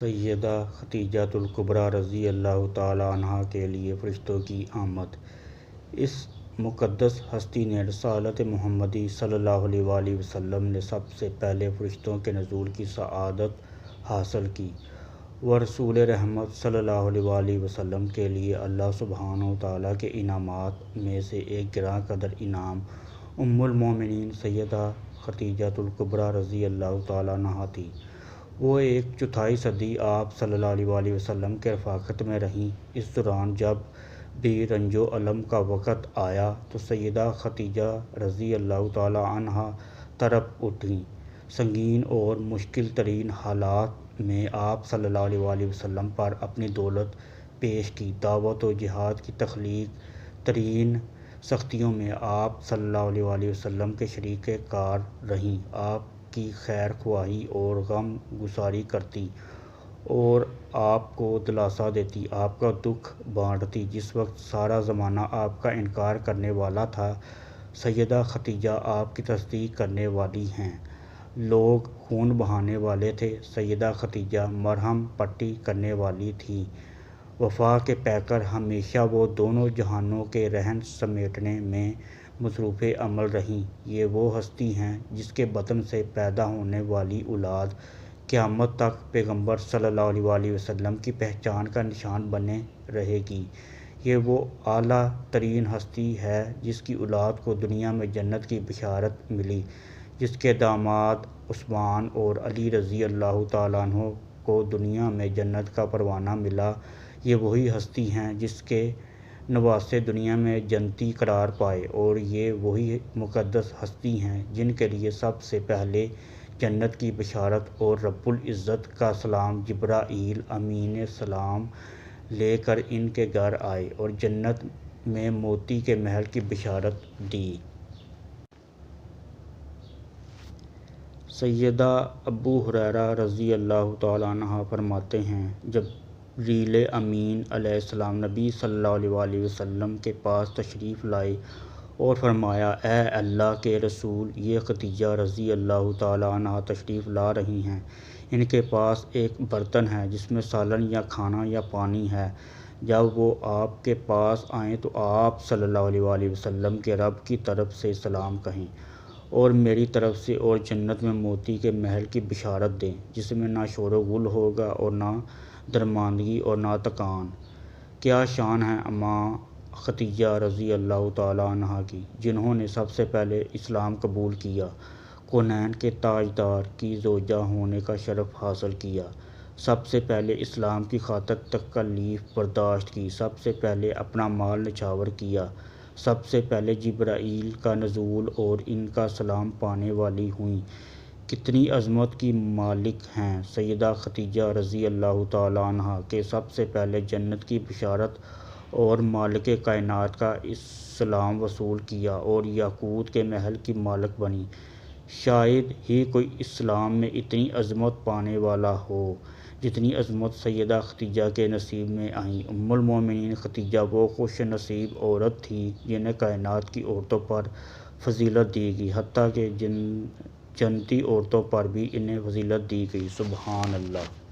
سیدہ خدیجۃ الکبریٰ رضی اللہ تعالیٰ عنہا کے لیے فرشتوں کی آمد۔ اس مقدس ہستی نے رسالت محمدی صلی اللہ علیہ وآلہ وسلم نے سب سے پہلے فرشتوں کے نزول کی سعادت حاصل کی۔ وہ رسول رحمت صلی اللہ علیہ وآلہ وسلم کے لیے اللہ سبحانہ وتعالیٰ کے انعامات میں سے ایک گراں قدر انعام ام المومنین سیدہ خدیجۃ الکبریٰ رضی اللہ تعالیٰ عنہا تھی۔ وہ ایک چوتھائی صدی آپ صلی اللہ علیہ وآلہ وسلم کے رفاقت میں رہیں۔ اس دوران جب بھی رنج و الم کا وقت آیا تو سیدہ خدیجہ رضی اللہ تعالیٰ عنہا تڑپ اٹھیں۔ سنگین اور مشکل ترین حالات میں آپ صلی اللہ علیہ وآلہ وسلم پر اپنی دولت پیش کی۔ دعوت و جہاد کی تکلیف ترین سختیوں میں آپ صلی اللہ علیہ وآلہ وسلم کے شریک کار رہیں۔ آپ کی خیر خواہی اور غم گساری کرتی اور آپ کو دلاسا دیتی، آپ کا دکھ بانٹتی۔ جس وقت سارا زمانہ آپ کا انکار کرنے والا تھا، سیدہ خدیجہ آپ کی تصدیق کرنے والی ہیں۔ لوگ خون بہانے والے تھے، سیدہ خدیجہ مرہم پٹی کرنے والی تھیں۔ وفا کے پیکر، ہمیشہ وہ دونوں جہانوں کے رہن سمیٹنے میں مصروف عمل رہیں۔ یہ وہ ہستی ہیں جس کے بطن سے پیدا ہونے والی اولاد قیامت تک پیغمبر صلی اللہ علیہ وآلہ وسلم کی پہچان کا نشان بنے رہے گی۔ یہ وہ اعلیٰ ترین ہستی ہے جس کی اولاد کو دنیا میں جنت کی بشارت ملی، جس کے داماد عثمان اور علی رضی اللہ تعالیٰ عنہ کو دنیا میں جنت کا پروانہ ملا۔ یہ وہی ہستی ہیں جس کے نواسے دنیا میں جنتی قرار پائے، اور یہ وہی مقدس ہستی ہیں جن کے لیے سب سے پہلے جنت کی بشارت اور رب العزت کا سلام جبرائیل امین سلام لے کر ان کے گھر آئے اور جنت میں موتی کے محل کی بشارت دی۔ سیدنا ابو ہریرہ رضی اللہ تعالیٰ عنہ فرماتے ہیں، جبریل امین علیہ السلام نبی صلی اللہ علیہ وآلہ وسلم کے پاس تشریف لائے اور فرمایا، اے اللہ کے رسول، یہ خدیجہ رضی اللہ تعالیٰ عنہا تشریف لا رہی ہیں۔ ان کے پاس ایک برتن ہے جس میں سالن یا کھانا یا پانی ہے۔ جب وہ آپ کے پاس آئیں تو آپ صلی اللہ علیہ وآلہ وسلم کے رب کی طرف سے سلام کہیں اور میری طرف سے، اور جنت میں موتی کے محل کی بشارت دیں، جس میں نہ شور و غل ہوگا اور نہ درماندگی اور نہ تکان۔ کیا شان ہے اماں خدیجہ رضی اللہ تعالیٰ عنہا کی، جنہوں نے سب سے پہلے اسلام قبول کیا، کونین کے تاجدار کی زوجہ ہونے کا شرف حاصل کیا، سب سے پہلے اسلام کی خاطر تکالیف برداشت کی، سب سے پہلے اپنا مال نچھاور کیا، سب سے پہلے جبرائیل کا نزول اور ان کا سلام پانے والی ہوئیں۔ کتنی عظمت کی مالک ہیں سیدہ خدیجہ رضی اللہ تعالیٰ عنہا کہ سب سے پہلے جنت کی بشارت اور مالک کائنات کا سلام وصول کیا اور یاقوت کے محل کی مالک بنی۔ شاید ہی کوئی اسلام میں اتنی عظمت پانے والا ہو جتنی عظمت سیدہ خدیجہ کے نصیب میں آئی۔ ام المومنین خدیجہ وہ خوش نصیب عورت تھی جنہیں کائنات کی عورتوں پر فضیلت دی گئی، حتیٰ کہ جنتی عورتوں پر بھی انہیں فضیلت دی گئی۔ سبحان اللہ۔